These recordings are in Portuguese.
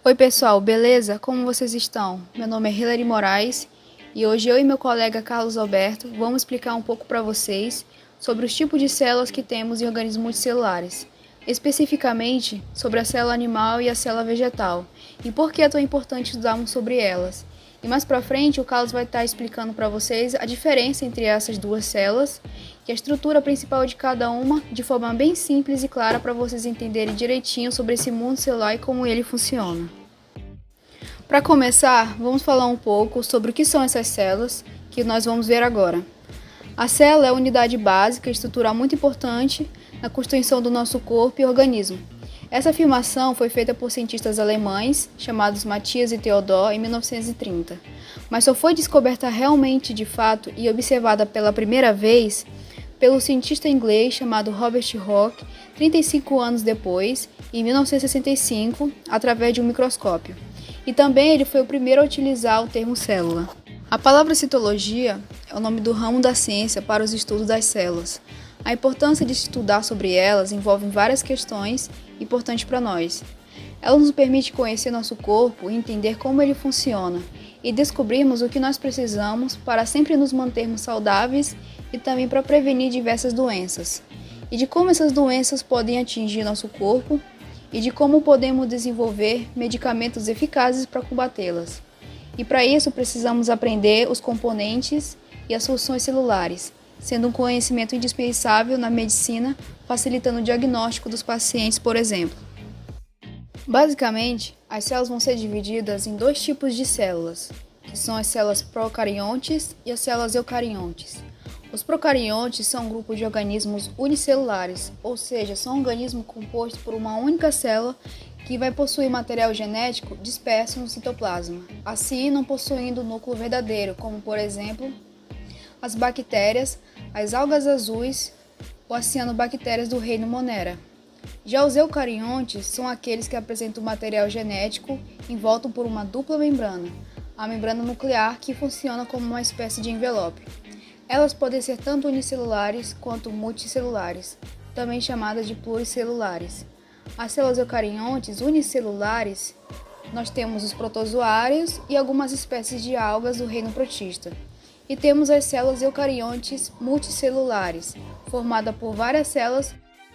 Oi pessoal, beleza? Como vocês estão? Meu nome é Hilary Moraes e hoje eu e meu colega Carlos Alberto vamos explicar um pouco para vocês sobre os tipos de células que temos em organismos multicelulares, especificamente sobre a célula animal e a célula vegetal e por que é tão importante estudarmos sobre elas. E mais para frente o Carlos vai estar explicando para vocês a diferença entre essas duas células e a estrutura principal de cada uma de forma bem simples e clara para vocês entenderem direitinho sobre esse mundo celular e como ele funciona. Para começar, vamos falar um pouco sobre o que são essas células, que nós vamos ver agora. A célula é a unidade básica e estrutural muito importante na constituição do nosso corpo e organismo. Essa afirmação foi feita por cientistas alemães, chamados Matthias e Theodor, em 1930, mas só foi descoberta realmente de fato e observada pela primeira vez pelo cientista inglês chamado Robert Hooke, 35 anos depois, em 1965, através de um microscópio. E também ele foi o primeiro a utilizar o termo célula. A palavra citologia é o nome do ramo da ciência para os estudos das células. A importância de estudar sobre elas envolve várias questões importantes para nós. Ela nos permite conhecer nosso corpo e entender como ele funciona, e descobrirmos o que nós precisamos para sempre nos mantermos saudáveis e também para prevenir diversas doenças, e de como essas doenças podem atingir nosso corpo e de como podemos desenvolver medicamentos eficazes para combatê-las. E para isso precisamos aprender os componentes e as funções celulares, sendo um conhecimento indispensável na medicina, facilitando o diagnóstico dos pacientes, por exemplo. Basicamente, as células vão ser divididas em dois tipos de células, que são as células procariontes e as células eucariontes. Os procariontes são um grupo de organismos unicelulares, ou seja, são organismos compostos por uma única célula que vai possuir material genético disperso no citoplasma, assim não possuindo núcleo verdadeiro, como por exemplo as bactérias, as algas azuis ou as cianobactérias do reino Monera. Já os eucariontes são aqueles que apresentam material genético envolto por uma dupla membrana, a membrana nuclear, que funciona como uma espécie de envelope. Elas podem ser tanto unicelulares quanto multicelulares, também chamadas de pluricelulares. As células eucariontes unicelulares, nós temos os protozoários e algumas espécies de algas do reino protista. E temos as células eucariontes multicelulares, formadas por várias células,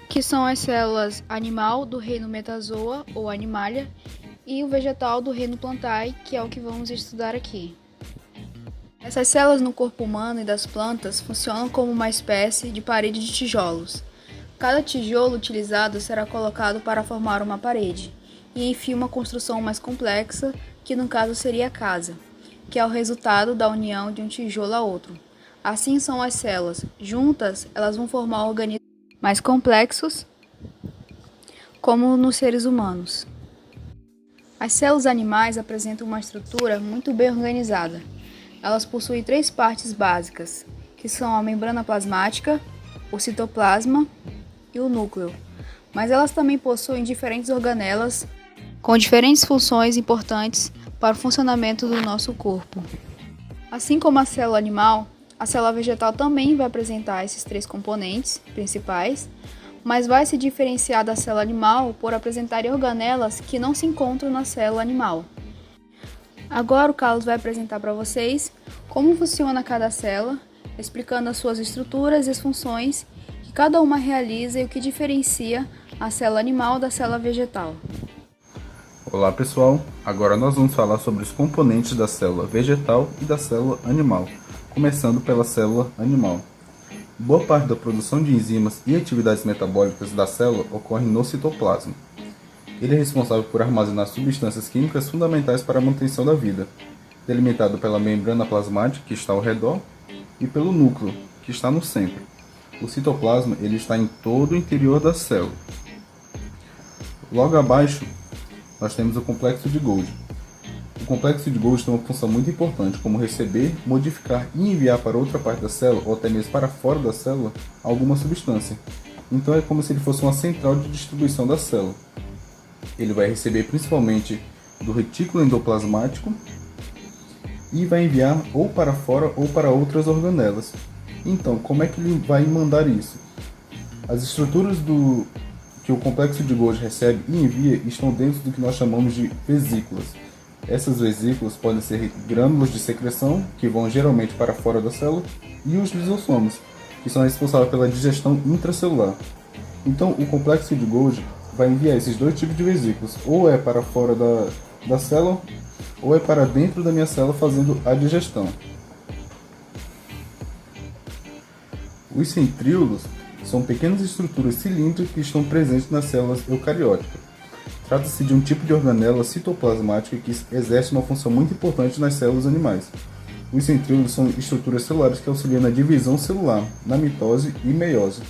que são as células animal do reino Metazoa ou Animalia e o vegetal do reino Plantae, que é o que vamos estudar aqui. Essas células no corpo humano e das plantas funcionam como uma espécie de parede de tijolos. Cada tijolo utilizado será colocado para formar uma parede, e enfim uma construção mais complexa, que no caso seria a casa, que é o resultado da união de um tijolo a outro. Assim são as células. Juntas, elas vão formar organismos mais complexos, como nos seres humanos. As células animais apresentam uma estrutura muito bem organizada. Elas possuem três partes básicas, que são a membrana plasmática, o citoplasma e o núcleo. Mas elas também possuem diferentes organelas com diferentes funções importantes para o funcionamento do nosso corpo. Assim como a célula animal, a célula vegetal também vai apresentar esses três componentes principais, mas vai se diferenciar da célula animal por apresentar organelas que não se encontram na célula animal. Agora o Carlos vai apresentar para vocês como funciona cada célula, explicando as suas estruturas e as funções que cada uma realiza e o que diferencia a célula animal da célula vegetal. Olá pessoal, agora nós vamos falar sobre os componentes da célula vegetal e da célula animal, começando pela célula animal. Boa parte da produção de enzimas e atividades metabólicas da célula ocorre no citoplasma. Ele é responsável por armazenar substâncias químicas fundamentais para a manutenção da vida, delimitado pela membrana plasmática, que está ao redor, e pelo núcleo, que está no centro. O citoplasma ele está em todo o interior da célula. Logo abaixo, nós temos o complexo de Golgi. O complexo de Golgi tem uma função muito importante, como receber, modificar e enviar para outra parte da célula, ou até mesmo para fora da célula, alguma substância. Então é como se ele fosse uma central de distribuição da célula. Ele vai receber principalmente do retículo endoplasmático e vai enviar ou para fora ou para outras organelas. Então, como é que ele vai mandar isso? As estruturas que o complexo de Golgi recebe e envia estão dentro do que nós chamamos de vesículas. Essas vesículas podem ser grânulos de secreção, que vão geralmente para fora da célula, e os lisossomos, que são responsáveis pela digestão intracelular. Então, o complexo de Golgi vai enviar esses dois tipos de vesículas, ou é para fora da célula, ou é para dentro da minha célula fazendo a digestão. Os centríolos são pequenas estruturas cilíndricas que estão presentes nas células eucarióticas. Trata-se de um tipo de organela citoplasmática que exerce uma função muito importante nas células animais. Os centríolos são estruturas celulares que auxiliam na divisão celular, na mitose e meiose.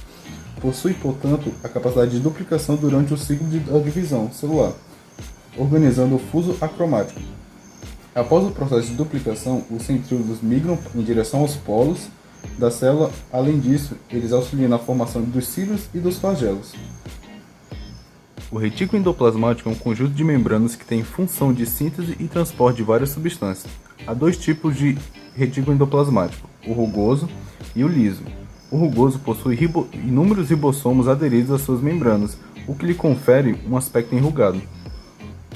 Possui, portanto, a capacidade de duplicação durante o ciclo da divisão celular, organizando o fuso acromático. Após o processo de duplicação, os centríolos migram em direção aos polos da célula. Além disso, eles auxiliam na formação dos cílios e dos flagelos. O retículo endoplasmático é um conjunto de membranas que tem função de síntese e transporte de várias substâncias. Há dois tipos de retículo endoplasmático, o rugoso e o liso. O rugoso possui inúmeros ribossomos aderidos às suas membranas, o que lhe confere um aspecto enrugado.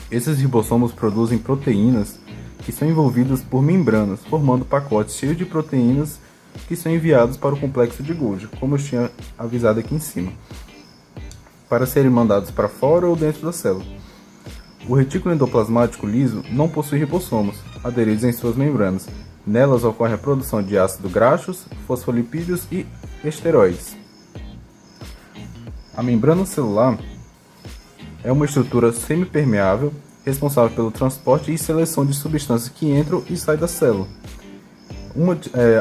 Esses ribossomos produzem proteínas que são envolvidas por membranas, formando pacotes cheios de proteínas que são enviados para o complexo de Golgi, como eu tinha avisado aqui em cima, para serem mandados para fora ou dentro da célula. O retículo endoplasmático liso não possui ribossomos aderidos em suas membranas. Nelas ocorre a produção de ácidos graxos, fosfolipídios e esteroides. A membrana celular é uma estrutura semipermeável responsável pelo transporte e seleção de substâncias que entram e saem da célula.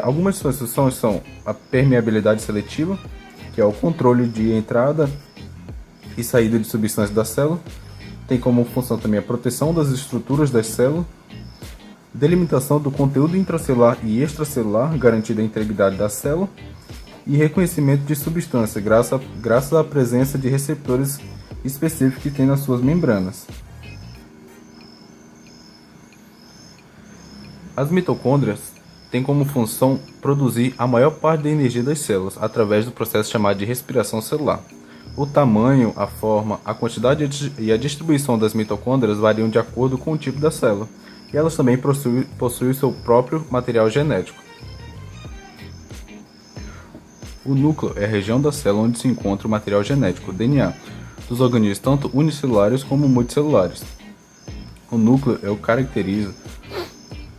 Algumas suas funções são a permeabilidade seletiva, que é o controle de entrada e saída de substâncias da célula. Tem como função também a proteção das estruturas das células, delimitação do conteúdo intracelular e extracelular, garantindo a integridade da célula, e reconhecimento de substância, graças à presença de receptores específicos que tem nas suas membranas. As mitocôndrias têm como função produzir a maior parte da energia das células, através do processo chamado de respiração celular. O tamanho, a forma, a quantidade e a distribuição das mitocôndrias variam de acordo com o tipo da célula, e elas também possuem seu próprio material genético. O núcleo é a região da célula onde se encontra o material genético, o DNA, dos organismos tanto unicelulares como multicelulares. O núcleo é o que caracteriza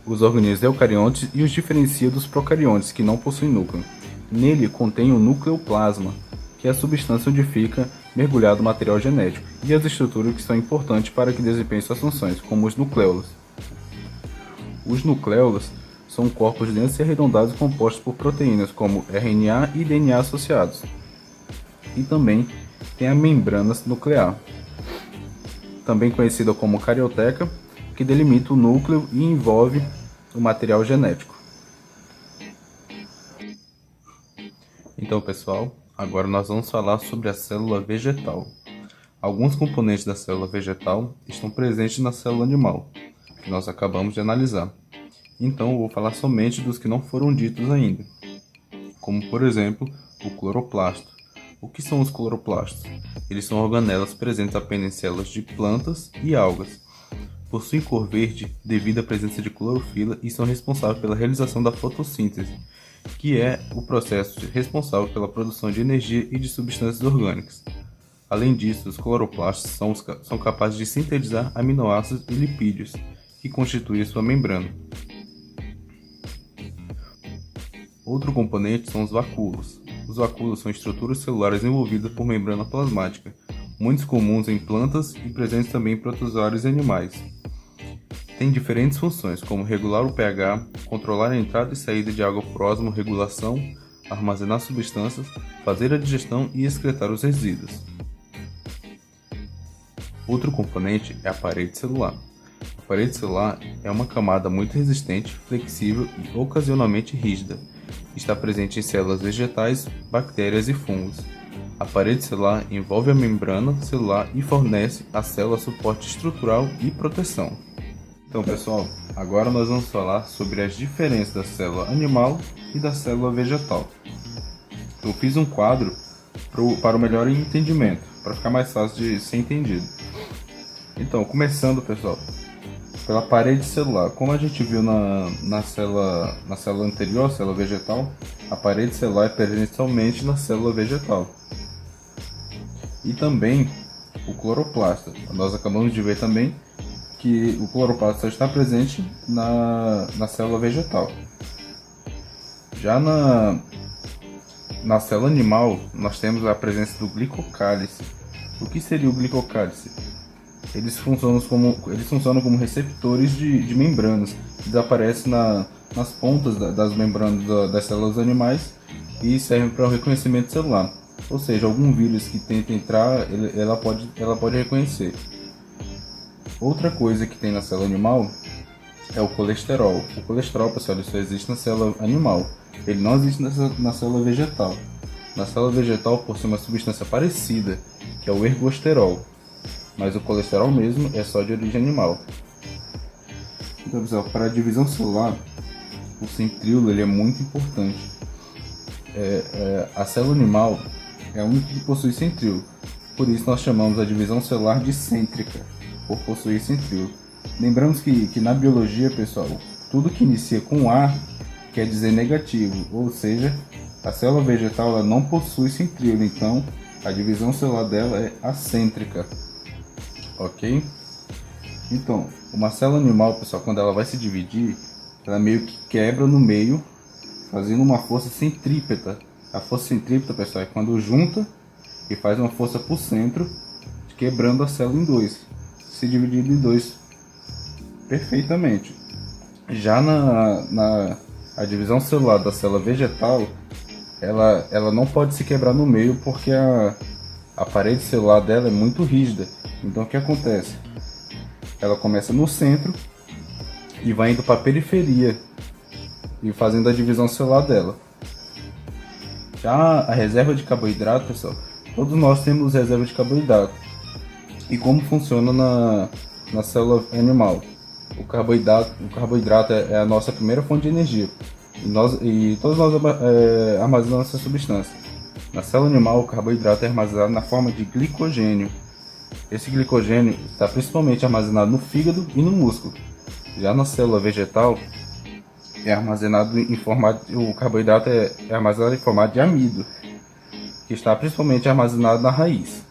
os organismos eucariontes e os diferencia dos procariontes, que não possuem núcleo. Nele contém o nucleoplasma, que é a substância onde fica mergulhado o material genético, e as estruturas que são importantes para que desempenhem suas funções, como os nucleolos. Os nucleolos são corpos densos e arredondados compostos por proteínas, como RNA e DNA associados. E também tem a membrana nuclear, também conhecida como carioteca, que delimita o núcleo e envolve o material genético. Então, pessoal, agora nós vamos falar sobre a célula vegetal. Alguns componentes da célula vegetal estão presentes na célula animal, que nós acabamos de analisar. Então, eu vou falar somente dos que não foram ditos ainda, como, por exemplo, o cloroplasto. O que são os cloroplastos? Eles são organelas presentes apenas em células de plantas e algas. Possuem cor verde devido à presença de clorofila e são responsáveis pela realização da fotossíntese, que é o processo responsável pela produção de energia e de substâncias orgânicas. Além disso, os cloroplastos são capazes de sintetizar aminoácidos e lipídios, que constituem sua membrana. Outro componente são os vacúolos. Os vacúolos são estruturas celulares envolvidas por membrana plasmática, muito comuns em plantas e presentes também em protozoários e animais. Tem diferentes funções, como regular o pH, controlar a entrada e saída de água por osmorregulação, armazenar substâncias, fazer a digestão e excretar os resíduos. Outro componente é a parede celular. A parede celular é uma camada muito resistente, flexível e ocasionalmente rígida. Está presente em células vegetais, bactérias e fungos. A parede celular envolve a membrana celular e fornece à célula suporte estrutural e proteção. Então, pessoal, agora nós vamos falar sobre as diferenças da célula animal e da célula vegetal. Eu fiz um quadro para o melhor entendimento, para ficar mais fácil de ser entendido. Então, começando, pessoal, pela parede celular. Como a gente viu na célula anterior, a célula vegetal, a parede celular é presente somente na célula vegetal. E também o cloroplasto. Nós acabamos de ver também que o cloroplasto só está presente na célula vegetal. Já na célula animal, nós temos a presença do glicocálice. O que seria o glicocálice? Eles funcionam como receptores de membranas, que desaparecem nas pontas das membranas das células animais e servem para o reconhecimento celular. Ou seja, algum vírus que tenta entrar, ela pode reconhecer. Outra coisa que tem na célula animal é o colesterol. O colesterol, pessoal, ele só existe na célula animal. Ele não existe na célula vegetal. Na célula vegetal possui uma substância parecida, que é o ergosterol. Mas o colesterol mesmo é só de origem animal. Então, pessoal, para a divisão celular, o centríolo ele é muito importante. A célula animal é a única que possui centríolo. Por isso nós chamamos a divisão celular de cêntrica, por possuir centríolo. Lembramos que na biologia, pessoal, tudo que inicia com A quer dizer negativo, ou seja, a célula vegetal ela não possui centríolo, então a divisão celular dela é acêntrica. Ok? Então, uma célula animal, pessoal, quando ela vai se dividir, ela meio que quebra no meio, fazendo uma força centrípeta. A força centrípeta, pessoal, é quando junta e faz uma força por centro, quebrando a célula em dois, se dividindo em dois perfeitamente. Já a divisão celular da célula vegetal, ela não pode se quebrar no meio porque a parede celular dela é muito rígida. Então o que acontece? Ela começa no centro e vai indo para a periferia e fazendo a divisão celular dela. Já a reserva de carboidrato, pessoal, todos nós temos reserva de carboidrato. E como funciona na célula animal? O carboidrato é a nossa primeira fonte de energia. E todos nós armazenamos essa substância. Na célula animal, o carboidrato é armazenado na forma de glicogênio. Esse glicogênio está principalmente armazenado no fígado e no músculo. Já na célula vegetal, o carboidrato é armazenado em formato de amido, que está principalmente armazenado na raiz.